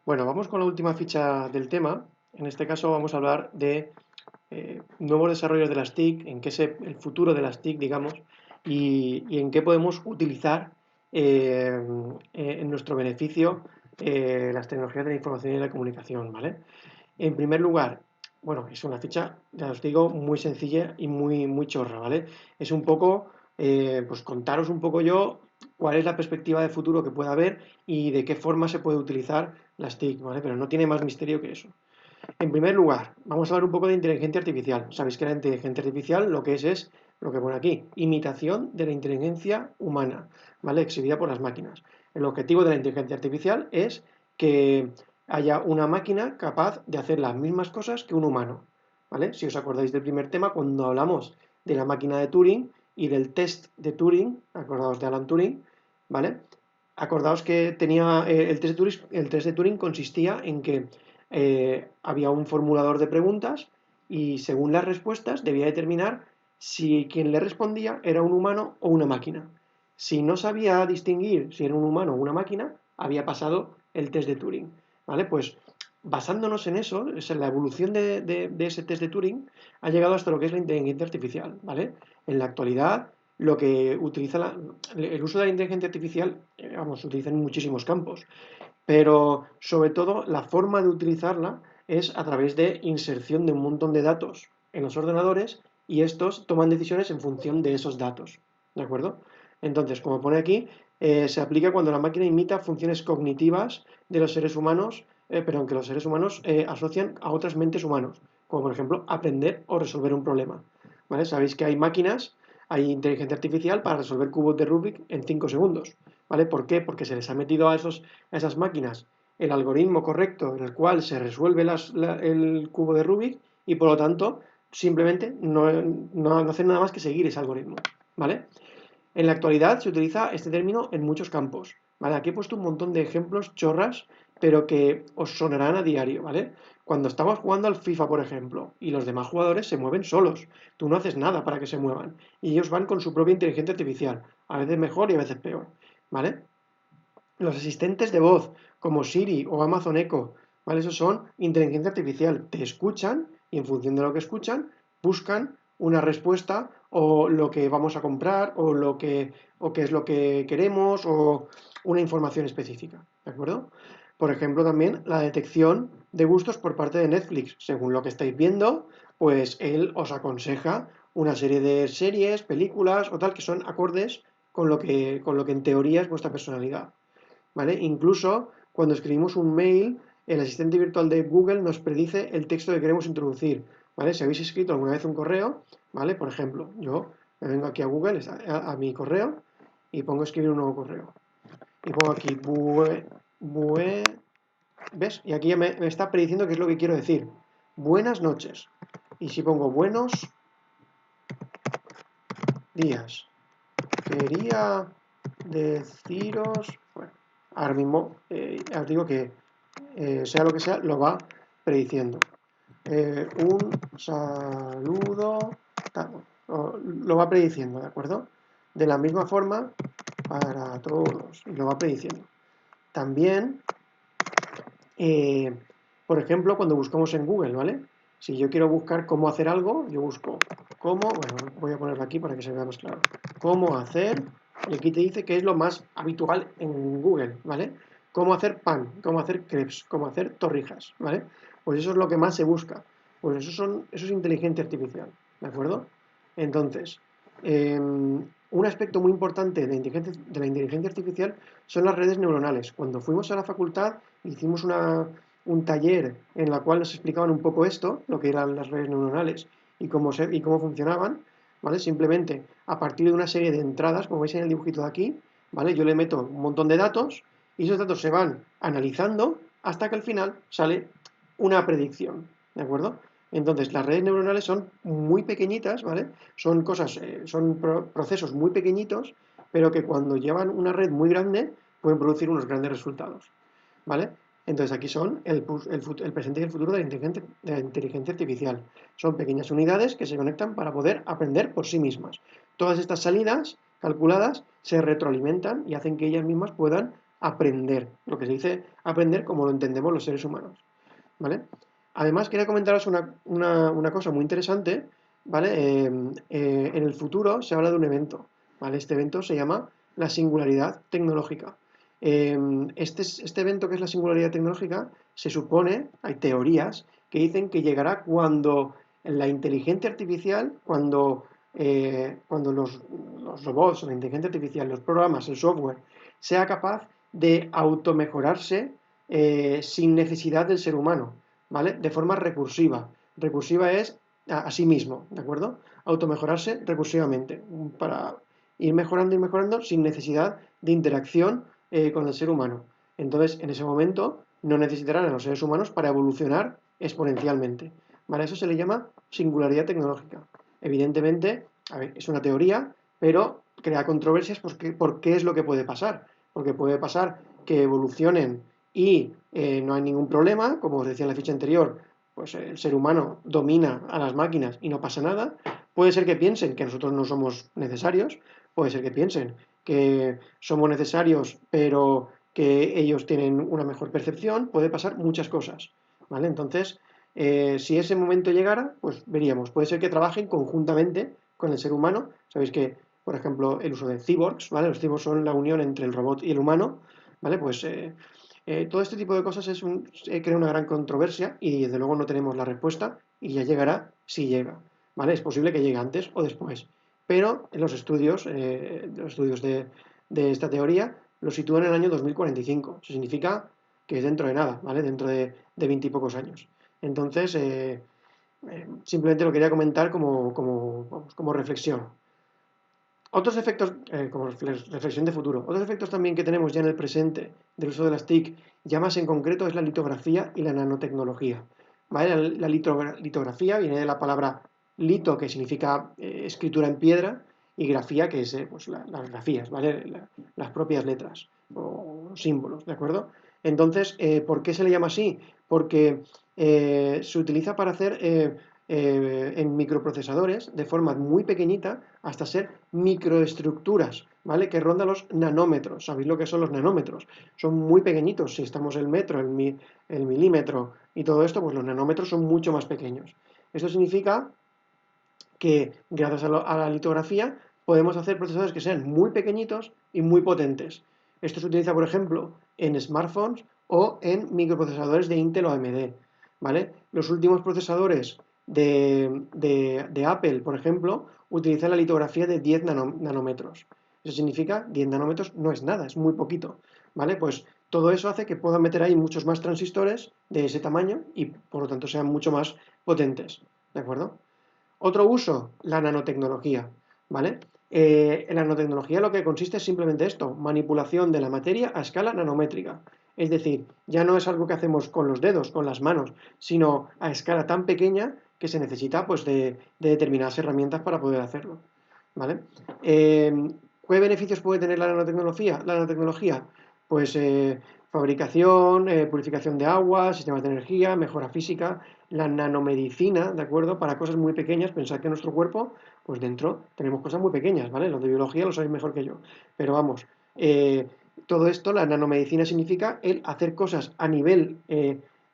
Bueno, vamos con la última ficha del tema. En este caso vamos a hablar de nuevos desarrollos de las TIC, en qué es el futuro de las TIC, digamos, y en qué podemos utilizar eh, en nuestro beneficio las tecnologías de la información y la comunicación, ¿vale? En primer lugar, bueno, es una ficha, ya os digo, muy sencilla y muy chorra, ¿vale? Es un poco, pues contaros un poco yo cuál es la perspectiva de futuro que pueda haber y de qué forma se puede utilizar las TIC, ¿vale? Pero no tiene más misterio que eso. En primer lugar, vamos a hablar un poco de inteligencia artificial. Sabéis que la inteligencia artificial lo que es lo que pone aquí, imitación de la inteligencia humana, ¿vale? Exhibida por las máquinas. El objetivo de la inteligencia artificial es que haya una máquina capaz de hacer las mismas cosas que un humano, ¿vale? Si os acordáis del primer tema, cuando hablamos de la máquina de Turing y del test de Turing, acordaos de Alan Turing, ¿vale? Acordaos que tenía el test de Turing consistía en que había un formulador de preguntas y según las respuestas debía determinar si quien le respondía era un humano o una máquina. Si no sabía distinguir si era un humano o una máquina, había pasado el test de Turing. ¿Vale? Pues basándonos en eso, en la evolución de ese test de Turing, ha llegado hasta lo que es la inteligencia artificial. ¿Vale? En la actualidad, lo que utiliza el uso de la inteligencia artificial, vamos, se utiliza en muchísimos campos, pero sobre todo la forma de utilizarla es a través de inserción de un montón de datos en los ordenadores y estos toman decisiones en función de esos datos, ¿de acuerdo? Entonces, como pone aquí, se aplica cuando la máquina imita funciones cognitivas de los seres humanos, pero aunque los seres humanos asocian a otras mentes humanos, como por ejemplo aprender o resolver un problema. ¿Vale? Sabéis que hay máquinas, hay inteligencia artificial para resolver cubos de Rubik en 5 segundos. ¿Vale? ¿Por qué? Porque se les ha metido a esas máquinas el algoritmo correcto en el cual se resuelve el cubo de Rubik y por lo tanto simplemente no hacen nada más que seguir ese algoritmo. ¿Vale? En la actualidad se utiliza este término en muchos campos. ¿Vale? Aquí he puesto un montón de ejemplos chorras, pero que os sonarán a diario. ¿Vale? Cuando estamos jugando al FIFA, por ejemplo, y los demás jugadores se mueven solos, tú no haces nada para que se muevan, y ellos van con su propia inteligencia artificial, a veces mejor y a veces peor. ¿Vale? Los asistentes de voz, como Siri o Amazon Echo, ¿vale? Esos son inteligencia artificial. Te escuchan y en función de lo que escuchan, buscan una respuesta o lo que vamos a comprar o qué es lo que queremos o una información específica, ¿de acuerdo? Por ejemplo, también la detección de gustos por parte de Netflix. Según lo que estáis viendo, pues él os aconseja una serie de series, películas o tal que son acordes con lo que en teoría es vuestra personalidad. ¿Vale? Incluso cuando escribimos un mail, el asistente virtual de Google nos predice el texto que queremos introducir, ¿vale? Si habéis escrito alguna vez un correo, ¿vale? Por ejemplo, yo me vengo aquí a Google, a mi correo, y pongo escribir un nuevo correo. Y pongo aquí, ¿ves? Y aquí ya me está prediciendo qué es lo que quiero decir. Buenas noches. Y si pongo buenos días, quería deciros, bueno, ahora mismo os digo que sea lo que sea, lo va prediciendo. Un saludo, lo va prediciendo, ¿de acuerdo? De la misma forma para todos, y lo va prediciendo. También, eh, por ejemplo, cuando buscamos en Google, ¿vale? Si yo quiero buscar cómo hacer algo, yo busco cómo, bueno, voy a ponerlo aquí para que se vea más claro. Cómo hacer, y aquí te dice que es lo más habitual en Google, ¿vale? Cómo hacer pan, cómo hacer crepes, cómo hacer torrijas, ¿vale? Pues eso es lo que más se busca. Pues eso es inteligencia artificial, ¿de acuerdo? Entonces, un aspecto muy importante de la inteligencia artificial son las redes neuronales. Cuando fuimos a la facultad, hicimos un taller en la cual nos explicaban un poco esto, lo que eran las redes neuronales y cómo funcionaban, ¿vale? Simplemente a partir de una serie de entradas, como veis en el dibujito de aquí, ¿vale? Yo le meto un montón de datos y esos datos se van analizando hasta que al final sale una predicción, ¿de acuerdo? Entonces, las redes neuronales son muy pequeñitas, ¿vale? Son cosas, procesos muy pequeñitos, pero que cuando llevan una red muy grande pueden producir unos grandes resultados, ¿vale? Entonces aquí son el presente y el futuro de la inteligencia artificial. Son pequeñas unidades que se conectan para poder aprender por sí mismas. Todas estas salidas calculadas se retroalimentan y hacen que ellas mismas puedan aprender, lo que se dice aprender como lo entendemos los seres humanos, ¿vale? Además, quería comentaros una cosa muy interesante, ¿vale? En el futuro se habla de un evento, ¿vale? Este evento se llama la singularidad tecnológica. Este evento que es la singularidad tecnológica, se supone, hay teorías que dicen que llegará cuando la inteligencia artificial, cuando los robots, la inteligencia artificial, los programas, el software, sea capaz de automejorarse sin necesidad del ser humano, ¿vale? De forma recursiva. Recursiva es a sí mismo, ¿de acuerdo? Automejorarse recursivamente, para ir mejorando sin necesidad de interacción con el ser humano. Entonces, en ese momento, no necesitarán a los seres humanos para evolucionar exponencialmente. ¿Vale? Eso se le llama singularidad tecnológica. Evidentemente, a ver, es una teoría, pero crea controversias por qué es lo que puede pasar. Porque puede pasar que evolucionen y no hay ningún problema, como os decía en la ficha anterior, pues el ser humano domina a las máquinas y no pasa nada. Puede ser que piensen que nosotros no somos necesarios, puede ser que piensen que somos necesarios, pero que ellos tienen una mejor percepción, puede pasar muchas cosas, ¿vale? Entonces, si ese momento llegara, pues veríamos, puede ser que trabajen conjuntamente con el ser humano, sabéis que, por ejemplo, el uso de cyborgs, ¿vale? Los cyborgs son la unión entre el robot y el humano, ¿vale? Pues todo este tipo de cosas crea una gran controversia y desde luego no tenemos la respuesta y ya llegará si llega, ¿vale? Es posible que llegue antes o después, pero en los estudios de esta teoría lo sitúan en el año 2045. Eso significa que es dentro de nada, ¿vale? Dentro de 20 y pocos años. Entonces, simplemente lo quería comentar como reflexión. Otros efectos, como reflexión de futuro, otros efectos también que tenemos ya en el presente del uso de las TIC, ya más en concreto, es la litografía y la nanotecnología. ¿Vale? Litografía viene de la palabra lito, que significa escritura en piedra, y grafía, que es pues, las grafías, ¿vale? Las propias letras o símbolos, ¿de acuerdo? Entonces, ¿por qué se le llama así? Porque se utiliza para hacer en microprocesadores de forma muy pequeñita hasta ser microestructuras, ¿vale? Que rondan los nanómetros. ¿Sabéis lo que son los nanómetros? Son muy pequeñitos. Si estamos el metro, el milímetro y todo esto, pues los nanómetros son mucho más pequeños. Esto significa que gracias a la litografía podemos hacer procesadores que sean muy pequeñitos y muy potentes. Esto se utiliza, por ejemplo, en smartphones o en microprocesadores de Intel o AMD. ¿Vale? Los últimos procesadores de Apple, por ejemplo, utilizan la litografía de 10 nanómetros. Eso significa 10 nanómetros no es nada, es muy poquito. ¿Vale? Pues todo eso hace que puedan meter ahí muchos más transistores de ese tamaño y por lo tanto sean mucho más potentes. ¿De acuerdo? Otro uso, la nanotecnología, ¿vale? En la nanotecnología lo que consiste es simplemente esto, manipulación de la materia a escala nanométrica. Es decir, ya no es algo que hacemos con los dedos, con las manos, sino a escala tan pequeña que se necesita pues, de determinadas herramientas para poder hacerlo, ¿vale? ¿Qué beneficios puede tener la nanotecnología? Pues fabricación, purificación de agua, sistemas de energía, mejora física, la nanomedicina, ¿de acuerdo? Para cosas muy pequeñas, pensad que en nuestro cuerpo, pues dentro tenemos cosas muy pequeñas, ¿vale? Los de biología lo sabéis mejor que yo. Pero vamos, todo esto, la nanomedicina significa el hacer cosas a nivel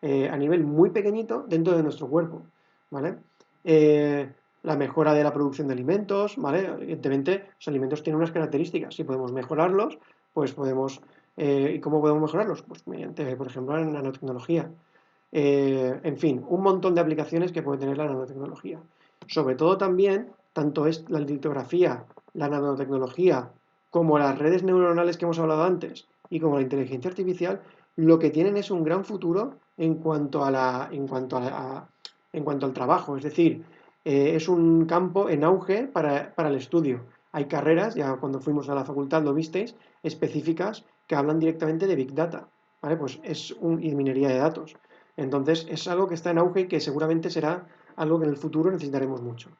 muy pequeñito dentro de nuestro cuerpo, ¿vale? La mejora de la producción de alimentos, ¿vale? Evidentemente, los alimentos tienen unas características. Si podemos mejorarlos, pues podemos. ¿Y cómo podemos mejorarlos? Pues mediante, por ejemplo, la nanotecnología. En fin, un montón de aplicaciones que puede tener la nanotecnología. Sobre todo también, tanto es la litografía, la nanotecnología, como las redes neuronales que hemos hablado antes, y como la inteligencia artificial, lo que tienen es un gran futuro en cuanto al trabajo. Es decir, es un campo en auge para el estudio. Hay carreras, ya cuando fuimos a la facultad lo visteis, específicas que hablan directamente de Big Data, ¿vale? Pues y minería de datos. Entonces, es algo que está en auge y que seguramente será algo que en el futuro necesitaremos mucho.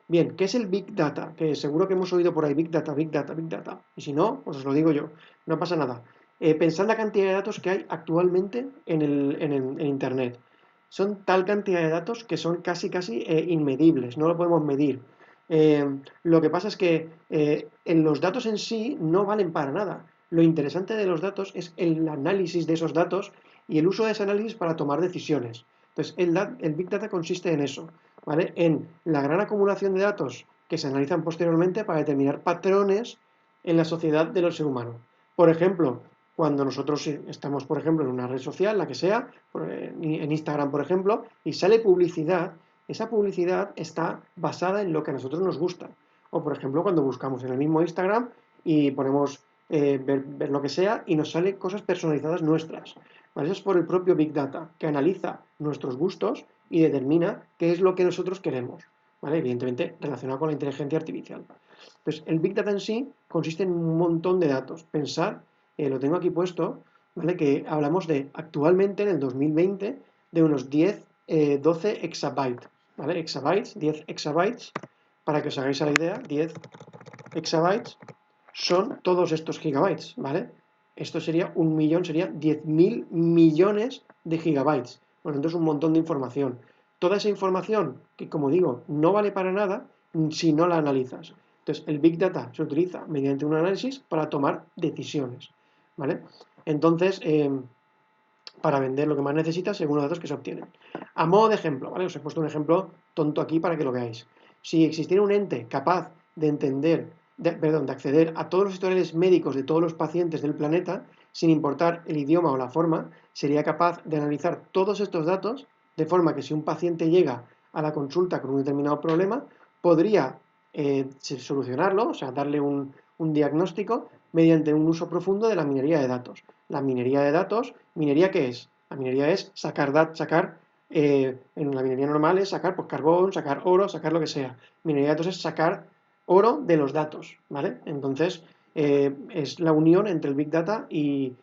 Bien, ¿qué es el Big Data? Que seguro que hemos oído por ahí Big Data, Big Data, Big Data. Y si no, pues os lo digo yo, no pasa nada. Pensad la cantidad de datos que hay actualmente en Internet. Son tal cantidad de datos que son casi inmedibles, no lo podemos medir. Lo que pasa es que en los datos en sí no valen para nada. Lo interesante de los datos es el análisis de esos datos y el uso de ese análisis para tomar decisiones. Entonces, el Big Data consiste en eso, ¿vale? En la gran acumulación de datos que se analizan posteriormente para determinar patrones en la sociedad del ser humano. Por ejemplo, cuando nosotros estamos, por ejemplo, en una red social, la que sea, en Instagram, por ejemplo, y sale publicidad, esa publicidad está basada en lo que a nosotros nos gusta. O, por ejemplo, cuando buscamos en el mismo Instagram y ponemos ver lo que sea y nos salen cosas personalizadas nuestras. ¿Vale? Eso es por el propio Big Data, que analiza nuestros gustos y determina qué es lo que nosotros queremos. ¿Vale? Evidentemente relacionado con la inteligencia artificial. Pues el Big Data en sí consiste en un montón de datos. Pensar, lo tengo aquí puesto, ¿vale? Que hablamos de actualmente en el 2020 de unos 10, 12 exabytes. ¿Vale? Exabytes, 10 exabytes, para que os hagáis la idea, 10 exabytes son todos estos gigabytes, ¿vale? Esto sería un millón, sería 10.000 millones de gigabytes. Bueno, entonces un montón de información. Toda esa información que, como digo, no vale para nada si no la analizas. Entonces, el Big Data se utiliza mediante un análisis para tomar decisiones, ¿vale? Entonces, para vender lo que más necesitas según los datos que se obtienen. A modo de ejemplo, ¿vale? Os he puesto un ejemplo tonto aquí para que lo veáis. Si existiera un ente capaz de entender, de acceder a todos los historiales médicos de todos los pacientes del planeta, sin importar el idioma o la forma, sería capaz de analizar todos estos datos de forma que si un paciente llega a la consulta con un determinado problema, podría solucionarlo, o sea, darle un diagnóstico mediante un uso profundo de la minería de datos. La minería de datos, ¿minería qué es? La minería es sacar en la minería normal es sacar pues, carbón, sacar oro, sacar lo que sea. Minería de datos es sacar oro de los datos, ¿vale? Entonces, es la unión entre el Big Data y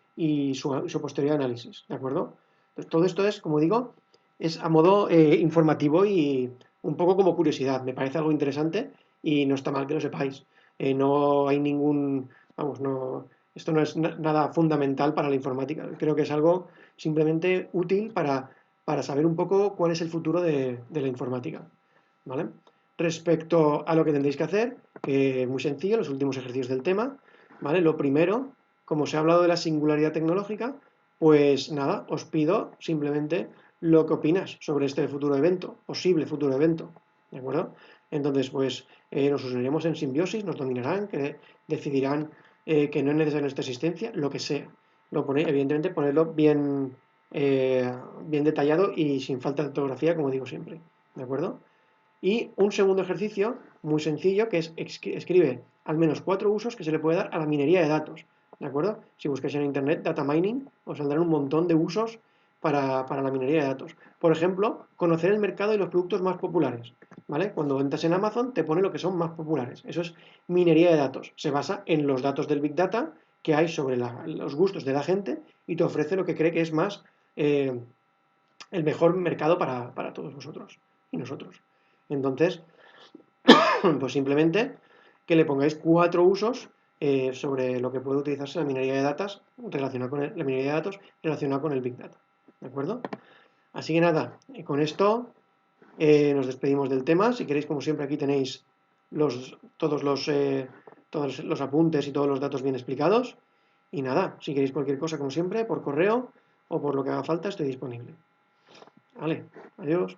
su posterior análisis, ¿de acuerdo? Entonces, todo esto es, como digo, es a modo informativo y un poco como curiosidad. Me parece algo interesante y no está mal que lo sepáis. No hay ningún, vamos, no, esto no es nada fundamental para la informática. Creo que es algo simplemente útil para saber un poco cuál es el futuro de la informática. ¿Vale? Respecto a lo que tendréis que hacer, que es muy sencillo, los últimos ejercicios del tema, ¿vale? Lo primero, como se ha hablado de la singularidad tecnológica, pues nada, os pido simplemente lo que opinas sobre este futuro evento, posible futuro evento, ¿de acuerdo? Entonces, pues nos uniremos en simbiosis, nos dominarán, que decidirán que no es necesaria nuestra existencia, lo que sea. Evidentemente, ponerlo bien detallado y sin falta de ortografía, como digo siempre, ¿de acuerdo? Y un segundo ejercicio muy sencillo que es escribe al menos 4 usos que se le puede dar a la minería de datos. ¿De acuerdo? Si buscáis en internet data mining, os saldrán un montón de usos para la minería de datos. Por ejemplo, conocer el mercado y los productos más populares. ¿Vale? Cuando entras en Amazon te pone lo que son más populares. Eso es minería de datos. Se basa en los datos del Big Data que hay sobre los gustos de la gente y te ofrece lo que cree que es más el mejor mercado para todos vosotros y nosotros. Entonces, pues simplemente que le pongáis 4 usos sobre lo que puede utilizarse la minería de datos la minería de datos relacionada con el Big Data. ¿De acuerdo? Así que nada, con esto nos despedimos del tema. Si queréis, como siempre, aquí tenéis todos los apuntes y todos los datos bien explicados. Y nada, si queréis cualquier cosa, como siempre, por correo o por lo que haga falta, estoy disponible. Vale, adiós.